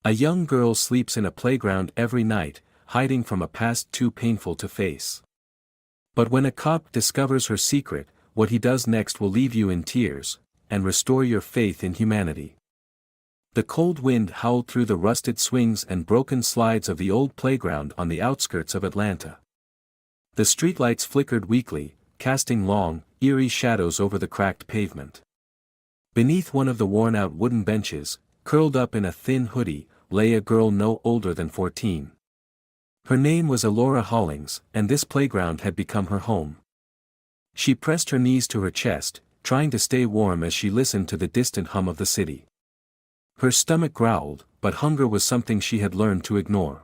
A young girl sleeps in a playground every night, hiding from a past too painful to face. But when a cop discovers her secret, what he does next will leave you in tears, and restore your faith in humanity. The cold wind howled through the rusted swings and broken slides of the old playground on the outskirts of Atlanta. The streetlights flickered weakly, casting long, eerie shadows over the cracked pavement. Beneath one of the worn-out wooden benches, curled up in a thin hoodie, lay a girl no older than 14. Her name was Elora Hollings, and this playground had become her home. She pressed her knees to her chest, trying to stay warm as she listened to the distant hum of the city. Her stomach growled, but hunger was something she had learned to ignore.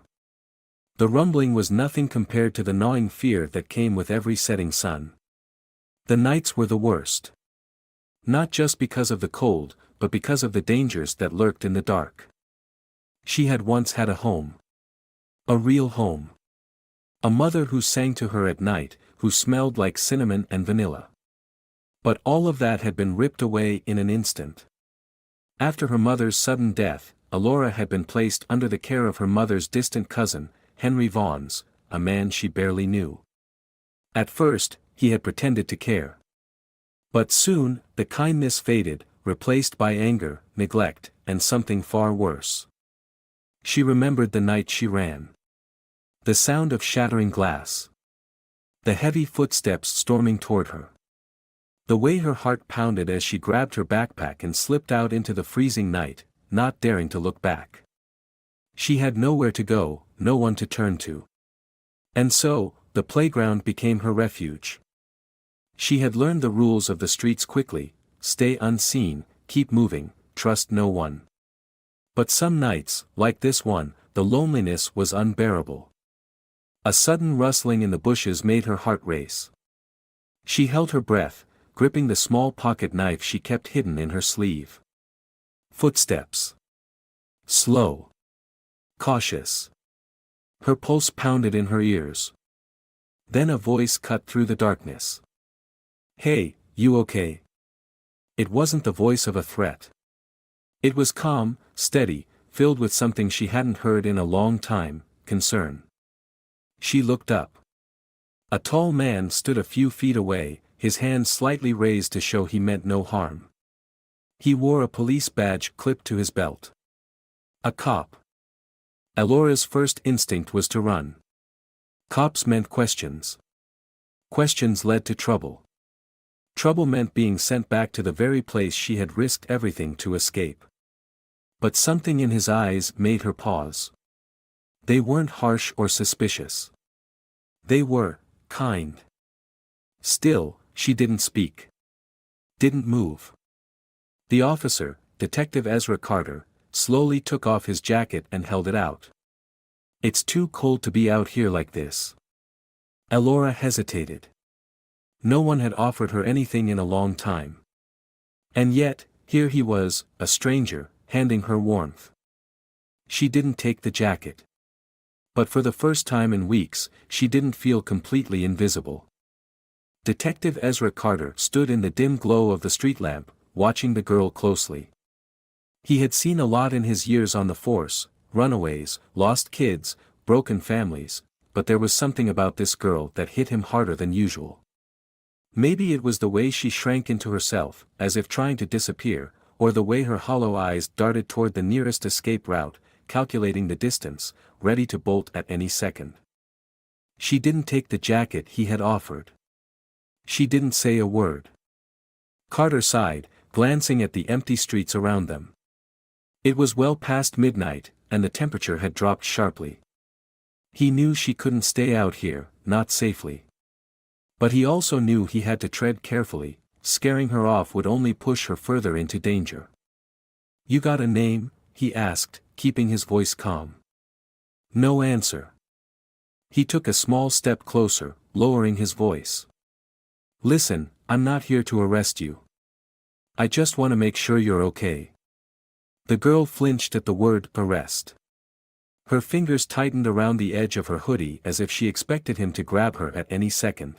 The rumbling was nothing compared to the gnawing fear that came with every setting sun. The nights were the worst. Not just because of the cold, but because of the dangers that lurked in the dark. She had once had a home. A real home. A mother who sang to her at night, who smelled like cinnamon and vanilla. But all of that had been ripped away in an instant. After her mother's sudden death, Elora had been placed under the care of her mother's distant cousin, Henry Vaughns, a man she barely knew. At first, he had pretended to care. But soon, the kindness faded, replaced by anger, neglect, and something far worse. She remembered the night she ran. The sound of shattering glass. The heavy footsteps storming toward her. The way her heart pounded as she grabbed her backpack and slipped out into the freezing night, not daring to look back. She had nowhere to go, no one to turn to. And so, the playground became her refuge. She had learned the rules of the streets quickly: stay unseen, keep moving, trust no one. But some nights, like this one, the loneliness was unbearable. A sudden rustling in the bushes made her heart race. She held her breath, gripping the small pocket knife she kept hidden in her sleeve. Footsteps. Slow. Cautious. Her pulse pounded in her ears. Then a voice cut through the darkness. "Hey, you okay?" It wasn't the voice of a threat. It was calm, steady, filled with something she hadn't heard in a long time: concern. She looked up. A tall man stood a few feet away, his hands slightly raised to show he meant no harm. He wore a police badge clipped to his belt. A cop. Elora's first instinct was to run. Cops meant questions. Questions led to trouble. Trouble meant being sent back to the very place she had risked everything to escape. But something in his eyes made her pause. They weren't harsh or suspicious. They were kind. Still, she didn't speak. Didn't move. The officer, Detective Ezra Carter, slowly took off his jacket and held it out. "It's too cold to be out here like this." Elora hesitated. No one had offered her anything in a long time. And yet, here he was, a stranger, handing her warmth. She didn't take the jacket. But for the first time in weeks, she didn't feel completely invisible. Detective Ezra Carter stood in the dim glow of the street lamp, watching the girl closely. He had seen a lot in his years on the force: runaways, lost kids, broken families, but there was something about this girl that hit him harder than usual. Maybe it was the way she shrank into herself, as if trying to disappear, or the way her hollow eyes darted toward the nearest escape route, calculating the distance, ready to bolt at any second. She didn't take the jacket he had offered. She didn't say a word. Carter sighed, glancing at the empty streets around them. It was well past midnight, and the temperature had dropped sharply. He knew she couldn't stay out here, not safely. But he also knew he had to tread carefully. Scaring her off would only push her further into danger. "You got a name?" he asked, keeping his voice calm. No answer. He took a small step closer, lowering his voice. "Listen, I'm not here to arrest you. I just want to make sure you're okay." The girl flinched at the word "arrest." Her fingers tightened around the edge of her hoodie as if she expected him to grab her at any second.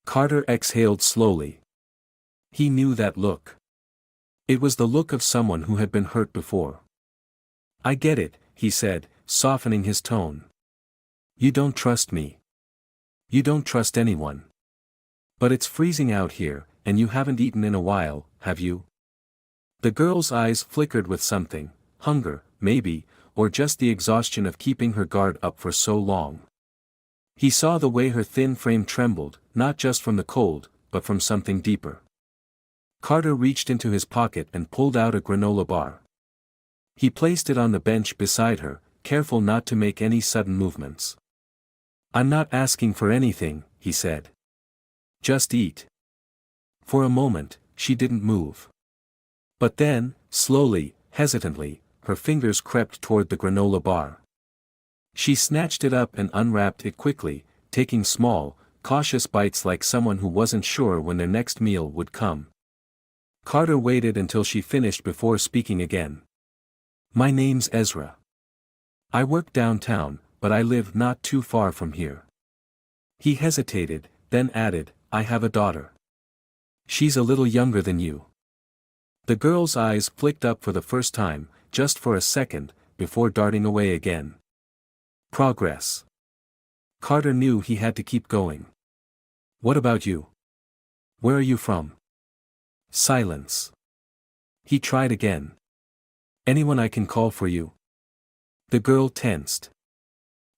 Carter exhaled slowly. He knew that look. It was the look of someone who had been hurt before. I get it, he said, softening his tone. You don't trust me. You don't trust anyone. But it's freezing out here, and you haven't eaten in a while, have you? The girl's eyes flickered with something, hunger, maybe, or just the exhaustion of keeping her guard up for so long. He saw the way her thin frame trembled, not just from the cold, but from something deeper. Carter reached into his pocket and pulled out a granola bar. He placed it on the bench beside her, careful not to make any sudden movements. I'm not asking for anything, he said. Just eat. For a moment, she didn't move. But then, slowly, hesitantly, her fingers crept toward the granola bar. She snatched it up and unwrapped it quickly, taking small, cautious bites like someone who wasn't sure when their next meal would come. Carter waited until she finished before speaking again. My name's Ezra. I work downtown, but I live not too far from here. He hesitated, then added, I have a daughter. She's a little younger than you. The girl's eyes flicked up for the first time, just for a second, before darting away again. Progress. Carter knew he had to keep going. What about you? Where are you from? Silence. He tried again. Anyone I can call for you? The girl tensed.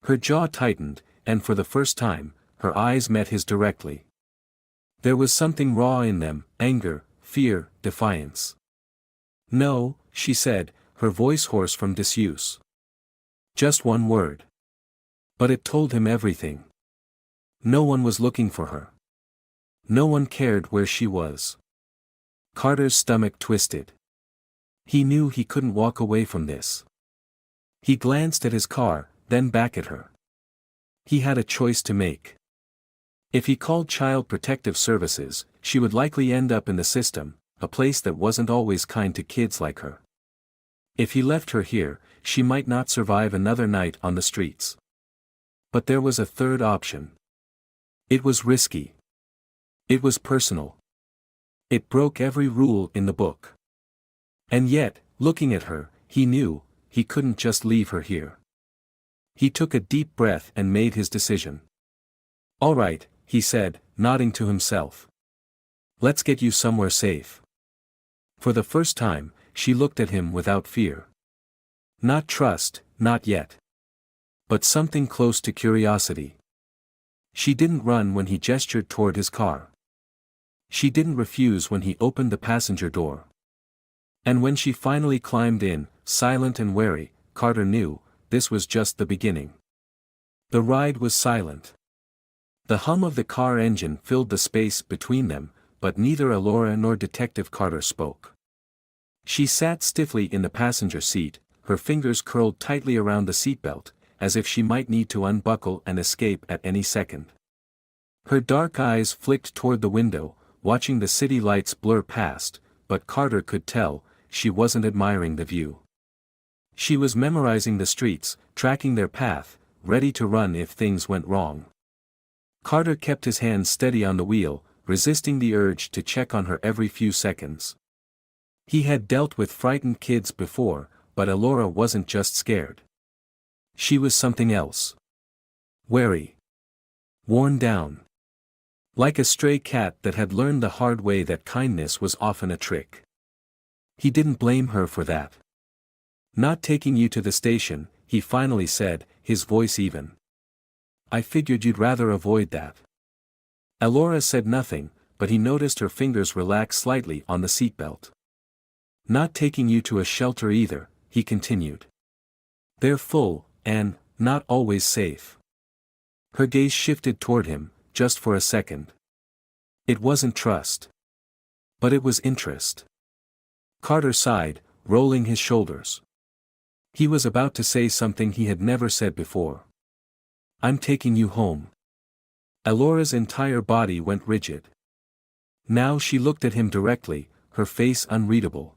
Her jaw tightened, and for the first time, her eyes met his directly. There was something raw in them, anger, fear, defiance. No, she said, her voice hoarse from disuse. Just one word. But it told him everything. No one was looking for her. No one cared where she was. Carter's stomach twisted. He knew he couldn't walk away from this. He glanced at his car, then back at her. He had a choice to make. If he called Child Protective Services, she would likely end up in the system, a place that wasn't always kind to kids like her. If he left her here, she might not survive another night on the streets. But there was a third option. It was risky. It was personal. It broke every rule in the book. And yet, looking at her, he knew, he couldn't just leave her here. He took a deep breath and made his decision. All right, he said, nodding to himself. Let's get you somewhere safe. For the first time, she looked at him without fear. Not trust, not yet. But something close to curiosity. She didn't run when he gestured toward his car. She didn't refuse when he opened the passenger door. And when she finally climbed in, silent and wary, Carter knew, this was just the beginning. The ride was silent. The hum of the car engine filled the space between them, but neither Alora nor Detective Carter spoke. She sat stiffly in the passenger seat, her fingers curled tightly around the seatbelt, as if she might need to unbuckle and escape at any second. Her dark eyes flicked toward the window, watching the city lights blur past, but Carter could tell, she wasn't admiring the view. She was memorizing the streets, tracking their path, ready to run if things went wrong. Carter kept his hands steady on the wheel, resisting the urge to check on her every few seconds. He had dealt with frightened kids before, but Alora wasn't just scared. She was something else. Wary. Worn down. Like a stray cat that had learned the hard way that kindness was often a trick. He didn't blame her for that. Not taking you to the station, he finally said, his voice even. I figured you'd rather avoid that. Alora said nothing, but he noticed her fingers relax slightly on the seatbelt. Not taking you to a shelter either, he continued. They're full, and not always safe. Her gaze shifted toward him, just for a second. It wasn't trust. But it was interest. Carter sighed, rolling his shoulders. He was about to say something he had never said before. I'm taking you home. Alora's entire body went rigid. Now she looked at him directly, her face unreadable.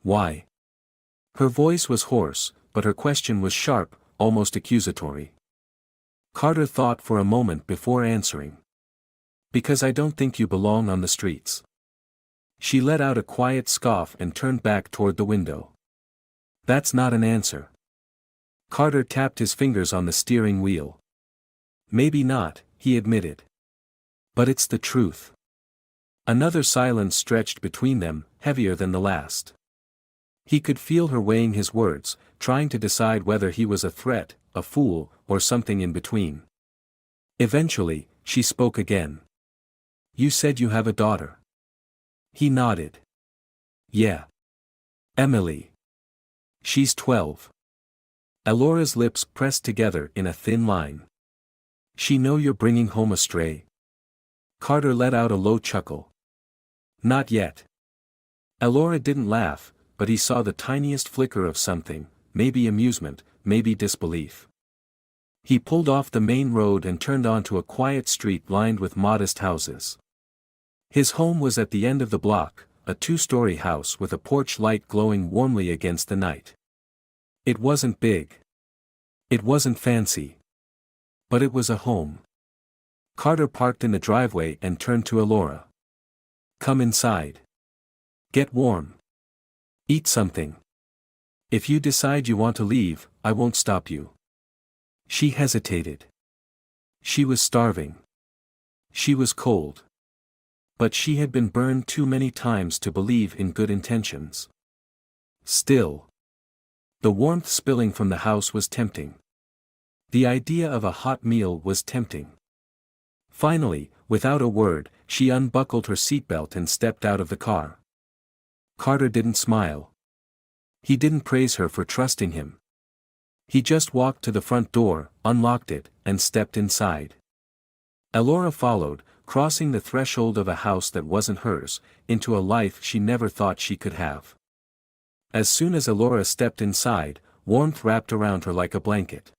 Why? Her voice was hoarse, but her question was sharp, almost accusatory. Carter thought for a moment before answering. Because I don't think you belong on the streets. She let out a quiet scoff and turned back toward the window. That's not an answer. Carter tapped his fingers on the steering wheel. Maybe not, he admitted. But it's the truth. Another silence stretched between them, heavier than the last. He could feel her weighing his words, trying to decide whether he was a threat, a fool, or something in between. Eventually, she spoke again. You said you have a daughter. He nodded. Yeah. Emily. She's 12. Elora's lips pressed together in a thin line. She know you're bringing home a stray? Carter let out a low chuckle. Not yet. Elora didn't laugh, but he saw the tiniest flicker of something, maybe amusement, maybe disbelief. He pulled off the main road and turned onto a quiet street lined with modest houses. His home was at the end of the block, a 2-story house with a porch light glowing warmly against the night. It wasn't big. It wasn't fancy. But it was a home. Carter parked in the driveway and turned to Elora. Come inside. Get warm. Eat something. If you decide you want to leave, I won't stop you. She hesitated. She was starving. She was cold. But she had been burned too many times to believe in good intentions. Still. The warmth spilling from the house was tempting. The idea of a hot meal was tempting. Finally, without a word, she unbuckled her seatbelt and stepped out of the car. Carter didn't smile. He didn't praise her for trusting him. He just walked to the front door, unlocked it, and stepped inside. Elora followed, crossing the threshold of a house that wasn't hers, into a life she never thought she could have. As soon as Elora stepped inside, warmth wrapped around her like a blanket.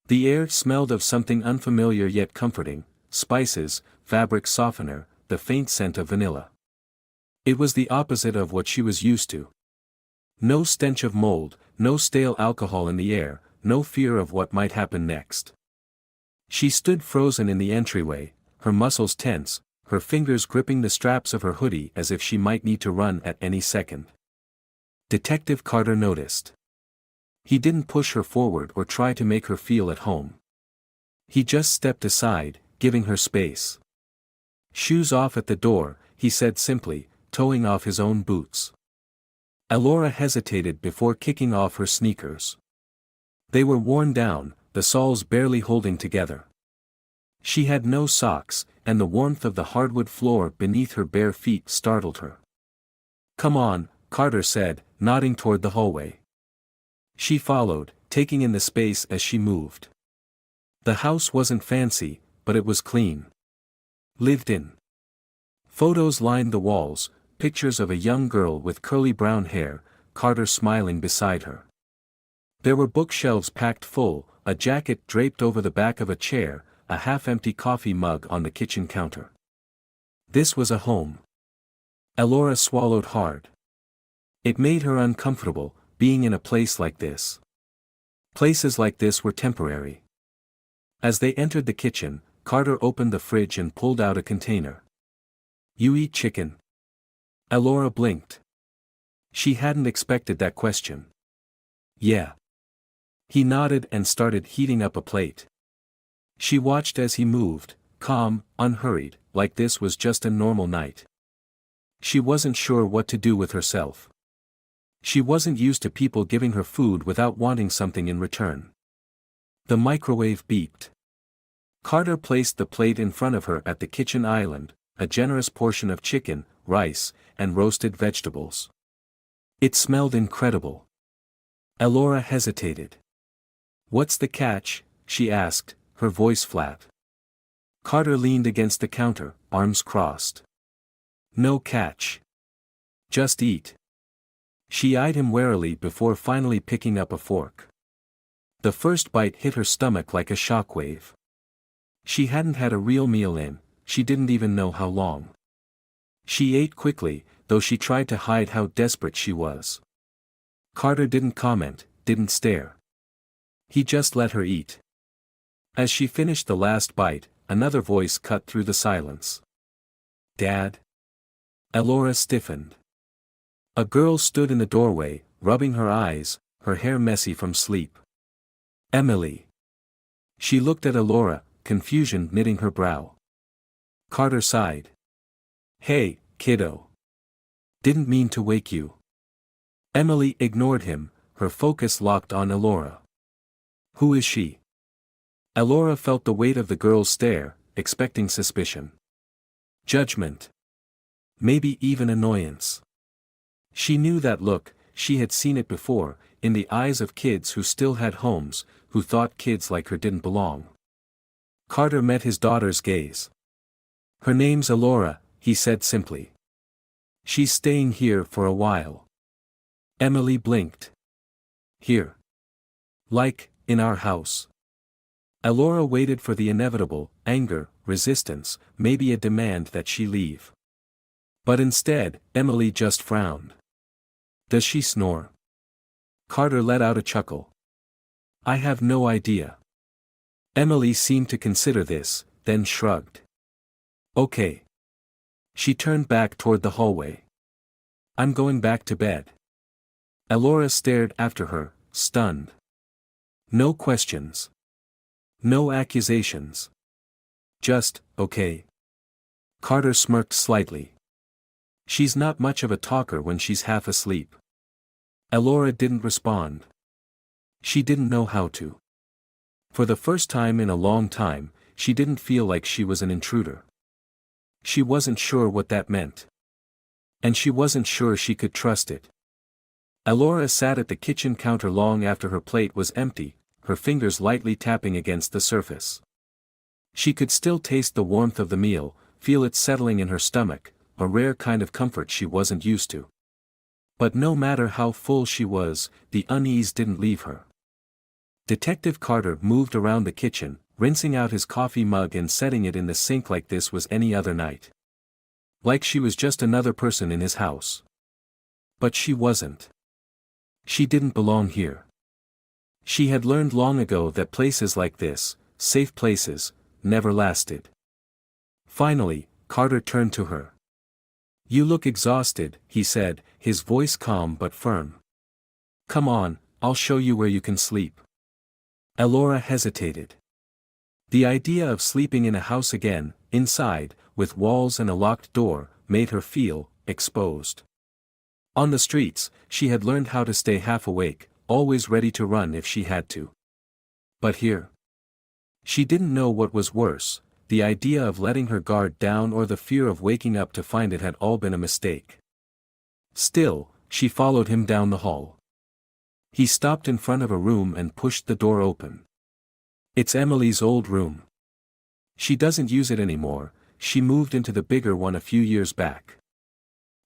The air smelled of something unfamiliar yet comforting, spices, fabric softener, the faint scent of vanilla. It was the opposite of what she was used to. No stench of mold, no stale alcohol in the air, no fear of what might happen next. She stood frozen in the entryway, her muscles tense, her fingers gripping the straps of her hoodie as if she might need to run at any second. Detective Carter noticed. He didn't push her forward or try to make her feel at home. He just stepped aside, giving her space. Shoes off at the door, he said simply, toeing off his own boots. Elora hesitated before kicking off her sneakers. They were worn down, the soles barely holding together. She had no socks, and the warmth of the hardwood floor beneath her bare feet startled her. Come on, Carter said, nodding toward the hallway. She followed, taking in the space as she moved. The house wasn't fancy, but it was clean. Lived in. Photos lined the walls, pictures of a young girl with curly brown hair, Carter smiling beside her. There were bookshelves packed full, a jacket draped over the back of a chair, a half-empty coffee mug on the kitchen counter. This was a home. Elora swallowed hard. It made her uncomfortable, being in a place like this. Places like this were temporary. As they entered the kitchen, Carter opened the fridge and pulled out a container. You eat chicken? Elora blinked. She hadn't expected that question. Yeah. He nodded and started heating up a plate. She watched as he moved, calm, unhurried, like this was just a normal night. She wasn't sure what to do with herself. She wasn't used to people giving her food without wanting something in return. The microwave beeped. Carter placed the plate in front of her at the kitchen island, a generous portion of chicken, rice, and roasted vegetables. It smelled incredible. Elora hesitated. What's the catch? She asked, her voice flat. Carter leaned against the counter, arms crossed. No catch. Just eat. She eyed him warily before finally picking up a fork. The first bite hit her stomach like a shockwave. She hadn't had a real meal in, she didn't even know how long. She ate quickly, though she tried to hide how desperate she was. Carter didn't comment, didn't stare. He just let her eat. As she finished the last bite, another voice cut through the silence. Dad? Elora stiffened. A girl stood in the doorway, rubbing her eyes, her hair messy from sleep. Emily. She looked at Elora, confusion knitting her brow. Carter sighed. Hey, kiddo. Didn't mean to wake you. Emily ignored him, her focus locked on Elora. Who is she? Elora felt the weight of the girl's stare, expecting suspicion. Judgment. Maybe even annoyance. She knew that look, she had seen it before, in the eyes of kids who still had homes, who thought kids like her didn't belong. Carter met his daughter's gaze. Her name's Elora, he said simply. She's staying here for a while. Emily blinked. Here. Like, in our house. Elora waited for the inevitable, anger, resistance, maybe a demand that she leave. But instead, Emily just frowned. Does she snore? Carter let out a chuckle. I have no idea. Emily seemed to consider this, then shrugged. Okay. She turned back toward the hallway. I'm going back to bed. Elora stared after her, stunned. No questions. No accusations. Just, okay. Carter smirked slightly. She's not much of a talker when she's half asleep. Elora didn't respond. She didn't know how to. For the first time in a long time, she didn't feel like she was an intruder. She wasn't sure what that meant. And she wasn't sure she could trust it. Elora sat at the kitchen counter long after her plate was empty, her fingers lightly tapping against the surface. She could still taste the warmth of the meal, feel it settling in her stomach, a rare kind of comfort she wasn't used to. But no matter how full she was, the unease didn't leave her. Detective Carter moved around the kitchen, rinsing out his coffee mug and setting it in the sink like this was any other night. Like she was just another person in his house. But she wasn't. She didn't belong here. She had learned long ago that places like this, safe places, never lasted. Finally, Carter turned to her. You look exhausted, he said, his voice calm but firm. Come on, I'll show you where you can sleep. Elora hesitated. The idea of sleeping in a house again, inside, with walls and a locked door, made her feel exposed. On the streets, she had learned how to stay half awake, always ready to run if she had to. But here? She didn't know what was worse, the idea of letting her guard down or the fear of waking up to find it had all been a mistake. Still, she followed him down the hall. He stopped in front of a room and pushed the door open. It's Emily's old room. She doesn't use it anymore, she moved into the bigger one a few years back.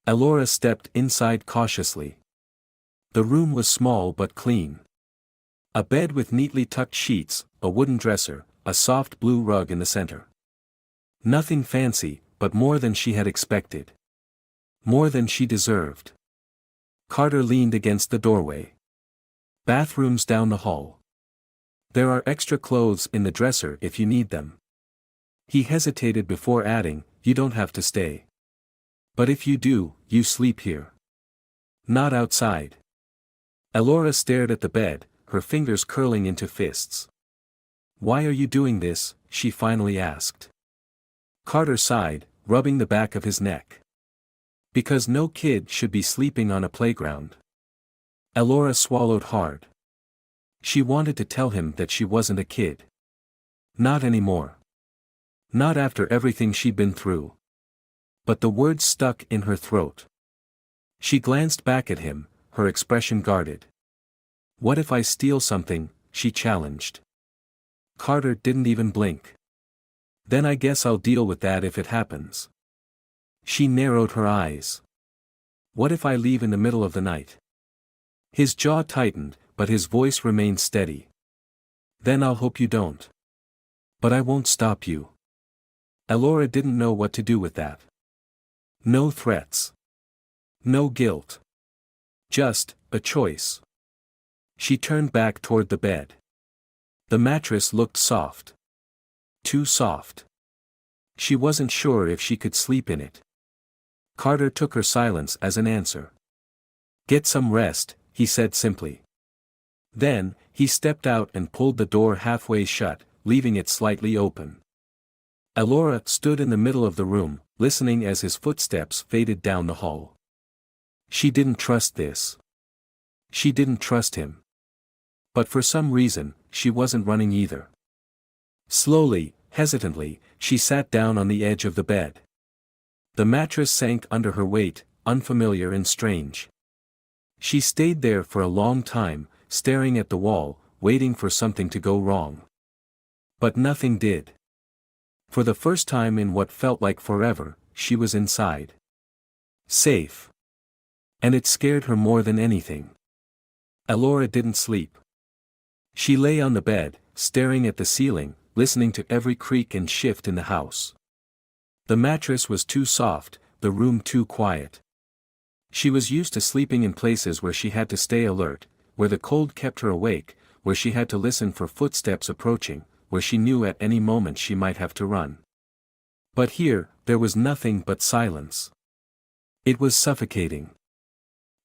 Elora stepped inside cautiously. The room was small but clean. A bed with neatly tucked sheets, a wooden dresser, a soft blue rug in the center. Nothing fancy, but more than she had expected. More than she deserved. Carter leaned against the doorway. Bathrooms down the hall. There are extra clothes in the dresser if you need them. He hesitated before adding, you don't have to stay. But if you do, you sleep here. Not outside. Elora stared at the bed, her fingers curling into fists. Why are you doing this? She finally asked. Carter sighed, rubbing the back of his neck. Because no kid should be sleeping on a playground. Elora swallowed hard. She wanted to tell him that she wasn't a kid. Not anymore. Not after everything she'd been through. But the words stuck in her throat. She glanced back at him, her expression guarded. What if I steal something? She challenged. Carter didn't even blink. Then I guess I'll deal with that if it happens. She narrowed her eyes. What if I leave in the middle of the night? His jaw tightened, but his voice remained steady. Then I'll hope you don't. But I won't stop you. Elora didn't know what to do with that. No threats. No guilt. Just a choice. She turned back toward the bed. The mattress looked soft. Too soft. She wasn't sure if she could sleep in it. Carter took her silence as an answer. Get some rest, he said simply. Then, he stepped out and pulled the door halfway shut, leaving it slightly open. Elora stood in the middle of the room, listening as his footsteps faded down the hall. She didn't trust this. She didn't trust him. But for some reason, she wasn't running either. Slowly, hesitantly, she sat down on the edge of the bed. The mattress sank under her weight, unfamiliar and strange. She stayed there for a long time, staring at the wall, waiting for something to go wrong. But nothing did. For the first time in what felt like forever, she was inside. Safe. And it scared her more than anything. Elora didn't sleep. She lay on the bed, staring at the ceiling, listening to every creak and shift in the house. The mattress was too soft, the room too quiet. She was used to sleeping in places where she had to stay alert, where the cold kept her awake, where she had to listen for footsteps approaching, where she knew at any moment she might have to run. But here, there was nothing but silence. It was suffocating.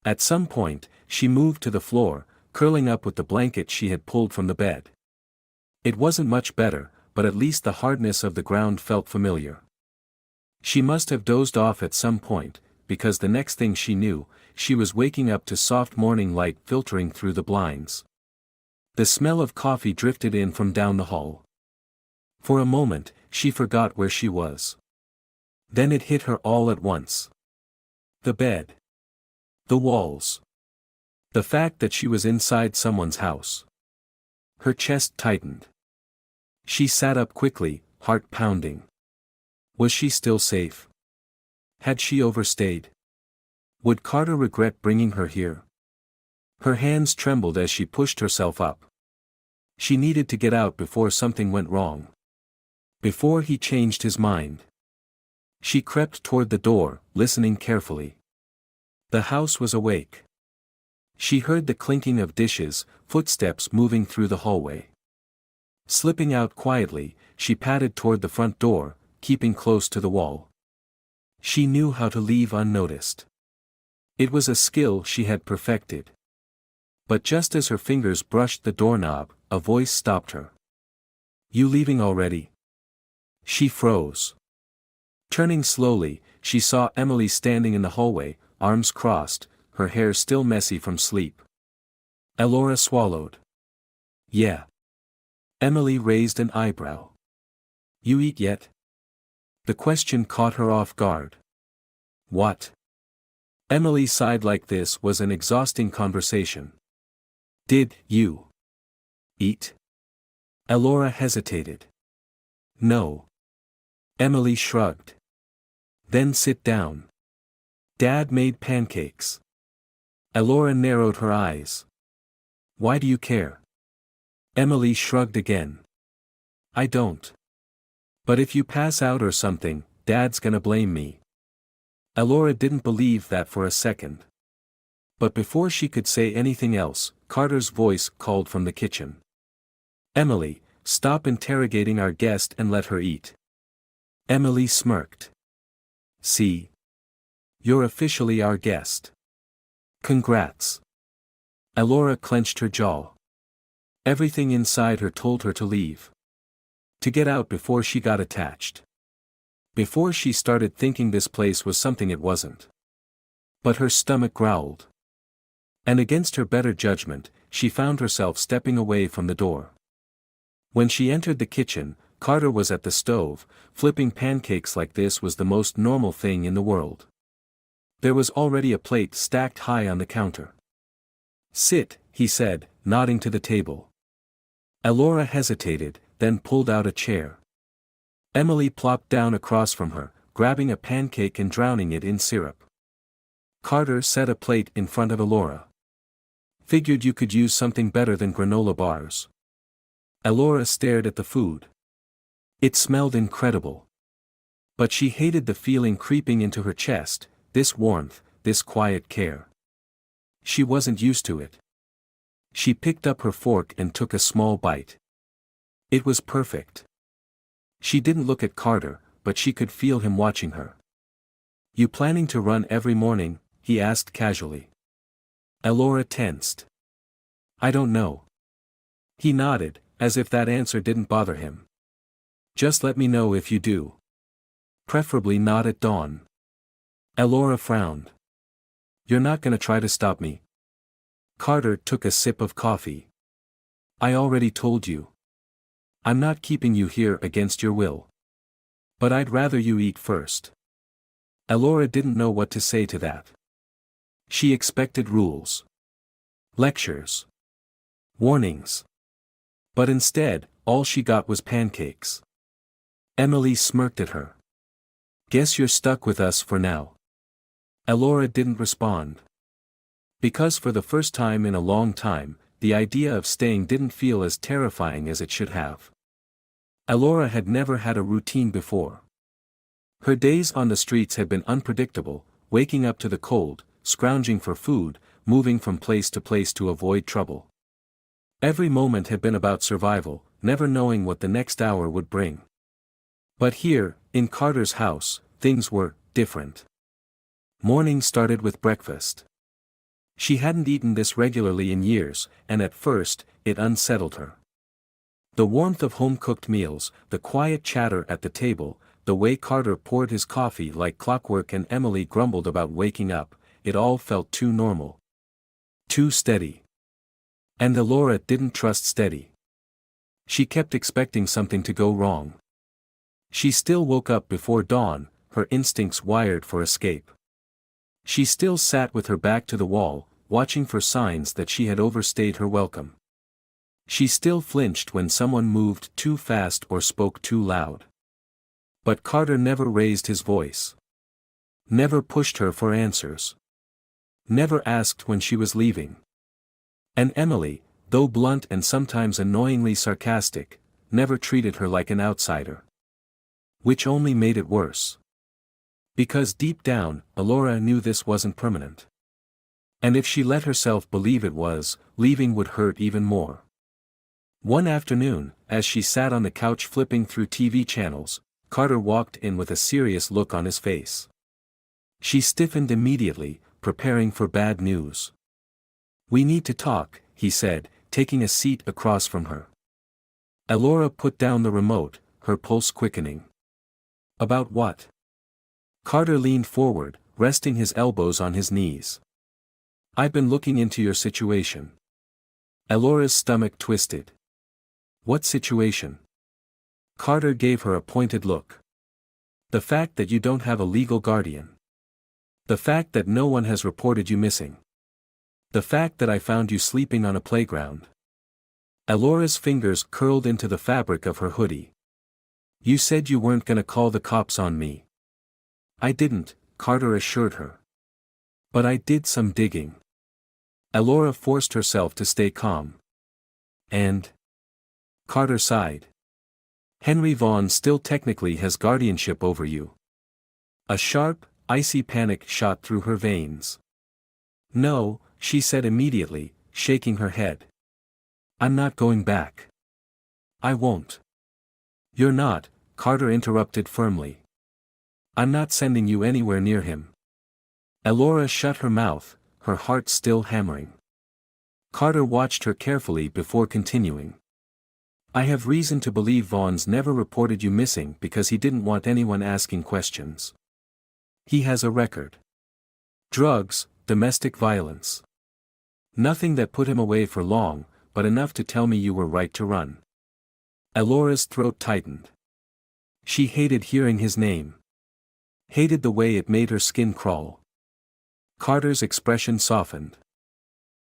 At some point, she moved to the floor, curling up with the blanket she had pulled from the bed. It wasn't much better, but at least the hardness of the ground felt familiar. She must have dozed off at some point, because the next thing she knew, she was waking up to soft morning light filtering through the blinds. The smell of coffee drifted in from down the hall. For a moment, she forgot where she was. Then it hit her all at once. The bed. The walls. The fact that she was inside someone's house. Her chest tightened. She sat up quickly, heart pounding. Was she still safe? Had she overstayed? Would Carter regret bringing her here? Her hands trembled as she pushed herself up. She needed to get out before something went wrong. Before he changed his mind. She crept toward the door, listening carefully. The house was awake. She heard the clinking of dishes, footsteps moving through the hallway. Slipping out quietly, she padded toward the front door, keeping close to the wall. She knew how to leave unnoticed. It was a skill she had perfected. But just as her fingers brushed the doorknob, a voice stopped her. "You leaving already?" She froze. Turning slowly, she saw Emily standing in the hallway, arms crossed, her hair still messy from sleep. Elora swallowed. "Yeah." Emily raised an eyebrow. "You eat yet?" The question caught her off guard. "What?" Emily sighed like this was an exhausting conversation. "Did you eat?" Elora hesitated. "No." Emily shrugged. "Then sit down. Dad made pancakes." Elora narrowed her eyes. "Why do you care?" Emily shrugged again. "I don't. But if you pass out or something, Dad's gonna blame me." Elora didn't believe that for a second. But before she could say anything else, Carter's voice called from the kitchen. "Emily, stop interrogating our guest and let her eat." Emily smirked. "See? You're officially our guest. Congrats." Elora clenched her jaw. Everything inside her told her to leave. To get out before she got attached. Before she started thinking this place was something it wasn't. But her stomach growled. And against her better judgment, she found herself stepping away from the door. When she entered the kitchen, Carter was at the stove, flipping pancakes like this was the most normal thing in the world. There was already a plate stacked high on the counter. "Sit," he said, nodding to the table. Elora hesitated, then pulled out a chair. Emily plopped down across from her, grabbing a pancake and drowning it in syrup. Carter set a plate in front of Elora. "Figured you could use something better than granola bars." Elora stared at the food. It smelled incredible. But she hated the feeling creeping into her chest, this warmth, this quiet care. She wasn't used to it. She picked up her fork and took a small bite. It was perfect. She didn't look at Carter, but she could feel him watching her. "You planning to run every morning?" he asked casually. Elora tensed. I don't know. He nodded, as if that answer didn't bother him. Just let me know if you do. Preferably not at dawn. Elora frowned. You're not gonna try to stop me? Carter took a sip of coffee. I already told you. I'm not keeping you here against your will. But I'd rather you eat first. Elora didn't know what to say to that. She expected rules. Lectures. Warnings. But instead, all she got was pancakes. Emily smirked at her. Guess you're stuck with us for now. Elora didn't respond. Because for the first time in a long time, the idea of staying didn't feel as terrifying as it should have. Elora had never had a routine before. Her days on the streets had been unpredictable, waking up to the cold, scrounging for food, moving from place to place to avoid trouble. Every moment had been about survival, never knowing what the next hour would bring. But here, in Carter's house, things were different. Morning started with breakfast. She hadn't eaten this regularly in years, and at first, it unsettled her. The warmth of home-cooked meals, the quiet chatter at the table, the way Carter poured his coffee like clockwork and Emily grumbled about waking up, it all felt too normal. Too steady. And Elora didn't trust steady. She kept expecting something to go wrong. She still woke up before dawn, her instincts wired for escape. She still sat with her back to the wall, watching for signs that she had overstayed her welcome. She still flinched when someone moved too fast or spoke too loud. But Carter never raised his voice. Never pushed her for answers. Never asked when she was leaving. And Emily, though blunt and sometimes annoyingly sarcastic, never treated her like an outsider. Which only made it worse. Because deep down, Elora knew this wasn't permanent. And if she let herself believe it was, leaving would hurt even more. One afternoon, as she sat on the couch flipping through TV channels, Carter walked in with a serious look on his face. She stiffened immediately, preparing for bad news. We need to talk, he said, taking a seat across from her. Elora put down the remote, her pulse quickening. About what? Carter leaned forward, resting his elbows on his knees. I've been looking into your situation. Elora's stomach twisted. What situation? Carter gave her a pointed look. The fact that you don't have a legal guardian. The fact that no one has reported you missing. The fact that I found you sleeping on a playground. Elora's fingers curled into the fabric of her hoodie. You said you weren't gonna call the cops on me. I didn't, Carter assured her. But I did some digging. Elora forced herself to stay calm. And? Carter sighed. Henry Vaughn still technically has guardianship over you. A sharp, icy panic shot through her veins. No, she said immediately, shaking her head. I'm not going back. I won't. You're not, Carter interrupted firmly. I'm not sending you anywhere near him. Elora shut her mouth, her heart still hammering. Carter watched her carefully before continuing. I have reason to believe Vaughn's never reported you missing because he didn't want anyone asking questions. He has a record. Drugs, domestic violence. Nothing that put him away for long, but enough to tell me you were right to run. Elora's throat tightened. She hated hearing his name. Hated the way it made her skin crawl. Carter's expression softened.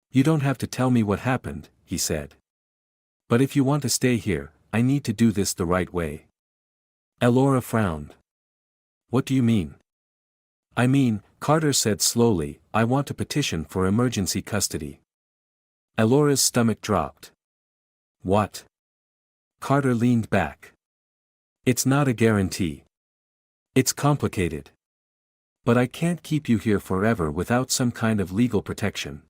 You don't have to tell me what happened, he said. But if you want to stay here, I need to do this the right way. Elora frowned. What do you mean? I mean, Carter said slowly, I want to petition for emergency custody. Elora's stomach dropped. What? Carter leaned back. It's not a guarantee. It's complicated. But I can't keep you here forever without some kind of legal protection.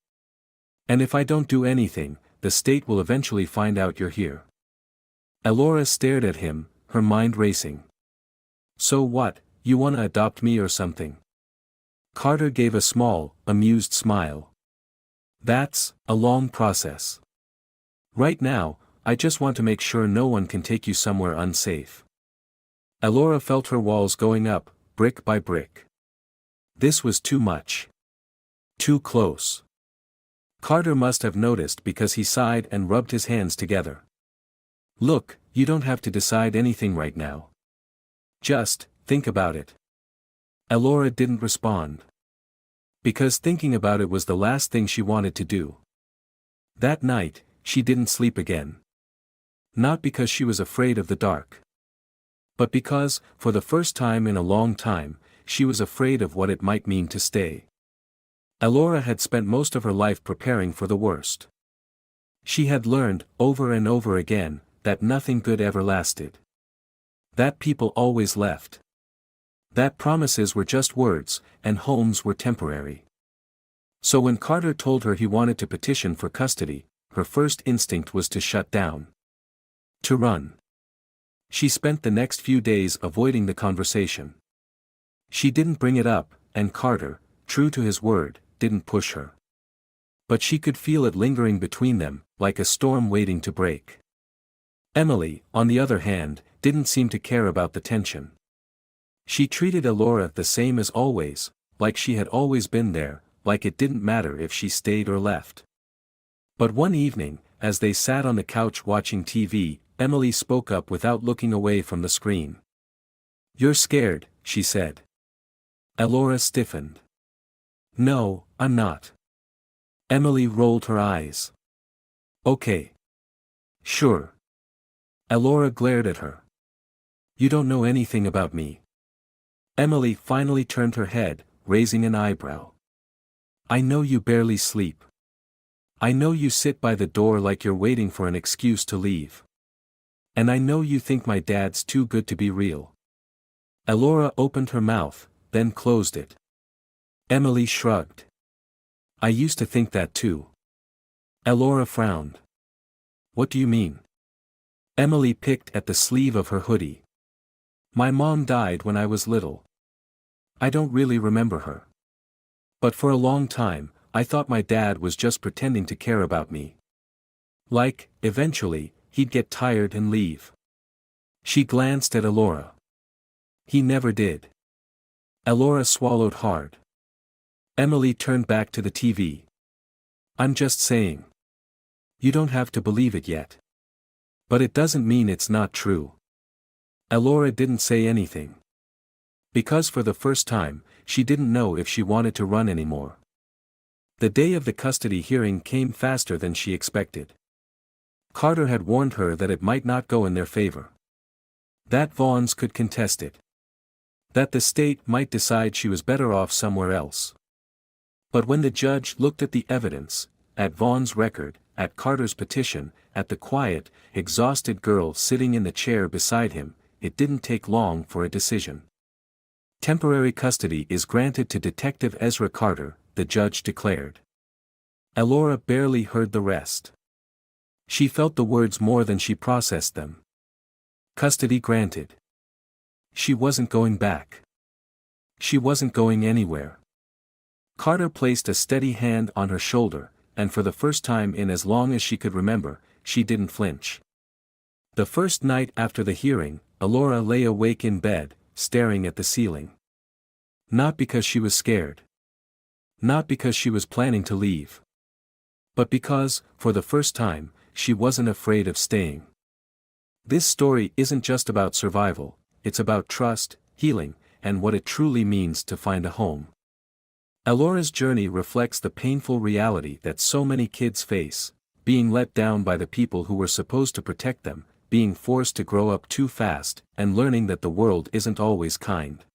And if I don't do anything, the state will eventually find out you're here. Elora stared at him, her mind racing. So what, you wanna adopt me or something? Carter gave a small, amused smile. That's a long process. Right now, I just want to make sure no one can take you somewhere unsafe. Elora felt her walls going up, brick by brick. This was too much. Too close. Carter must have noticed because he sighed and rubbed his hands together. Look, you don't have to decide anything right now. Just think about it. Elora didn't respond. Because thinking about it was the last thing she wanted to do. That night, she didn't sleep again. Not because she was afraid of the dark. But because, for the first time in a long time, she was afraid of what it might mean to stay. Elora had spent most of her life preparing for the worst. She had learned, over and over again, that nothing good ever lasted. That people always left. That promises were just words, and homes were temporary. So when Carter told her he wanted to petition for custody, her first instinct was to shut down. To run. She spent the next few days avoiding the conversation. She didn't bring it up, and Carter, true to his word, didn't push her. But she could feel it lingering between them, like a storm waiting to break. Emily, on the other hand, didn't seem to care about the tension. She treated Elora the same as always, like she had always been there, like it didn't matter if she stayed or left. But one evening, as they sat on the couch watching TV, Emily spoke up without looking away from the screen. "You're scared," she said. Elora stiffened. "No, I'm not." Emily rolled her eyes. "Okay. Sure." Elora glared at her. "You don't know anything about me." Emily finally turned her head, raising an eyebrow. "I know you barely sleep. I know you sit by the door like you're waiting for an excuse to leave. And I know you think my dad's too good to be real." Elora opened her mouth, then closed it. Emily shrugged. "I used to think that too." Elora frowned. "What do you mean?" Emily picked at the sleeve of her hoodie. "My mom died when I was little. I don't really remember her. But for a long time, I thought my dad was just pretending to care about me. Like, eventually, he'd get tired and leave." She glanced at Elora. "He never did." Elora swallowed hard. Emily turned back to the TV. "I'm just saying. You don't have to believe it yet. But it doesn't mean it's not true." Elora didn't say anything. Because for the first time, she didn't know if she wanted to run anymore. The day of the custody hearing came faster than she expected. Carter had warned her that it might not go in their favor. That Vaughns could contest it. That the state might decide she was better off somewhere else. But when the judge looked at the evidence, at Vaughn's record, at Carter's petition, at the quiet, exhausted girl sitting in the chair beside him, it didn't take long for a decision. "Temporary custody is granted to Detective Ezra Carter," the judge declared. Elora barely heard the rest. She felt the words more than she processed them. Custody granted. She wasn't going back. She wasn't going anywhere. Carter placed a steady hand on her shoulder, and for the first time in as long as she could remember, she didn't flinch. The first night after the hearing, Elora lay awake in bed, staring at the ceiling. Not because she was scared. Not because she was planning to leave. But because, for the first time, she wasn't afraid of staying. This story isn't just about survival, it's about trust, healing, and what it truly means to find a home. Elora's journey reflects the painful reality that so many kids face, being let down by the people who were supposed to protect them, being forced to grow up too fast, and learning that the world isn't always kind.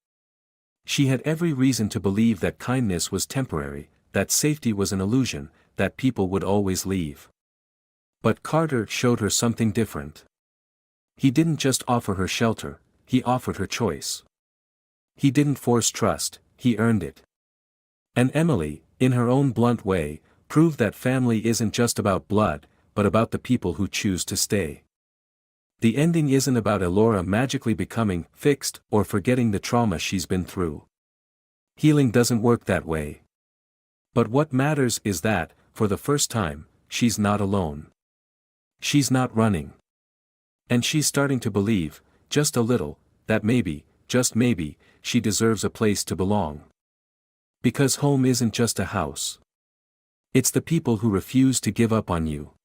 She had every reason to believe that kindness was temporary, that safety was an illusion, that people would always leave. But Carter showed her something different. He didn't just offer her shelter, he offered her choice. He didn't force trust, he earned it. And Emily, in her own blunt way, proved that family isn't just about blood, but about the people who choose to stay. The ending isn't about Elora magically becoming fixed or forgetting the trauma she's been through. Healing doesn't work that way. But what matters is that, for the first time, she's not alone. She's not running. And she's starting to believe, just a little, that maybe, just maybe, she deserves a place to belong. Because home isn't just a house. It's the people who refuse to give up on you.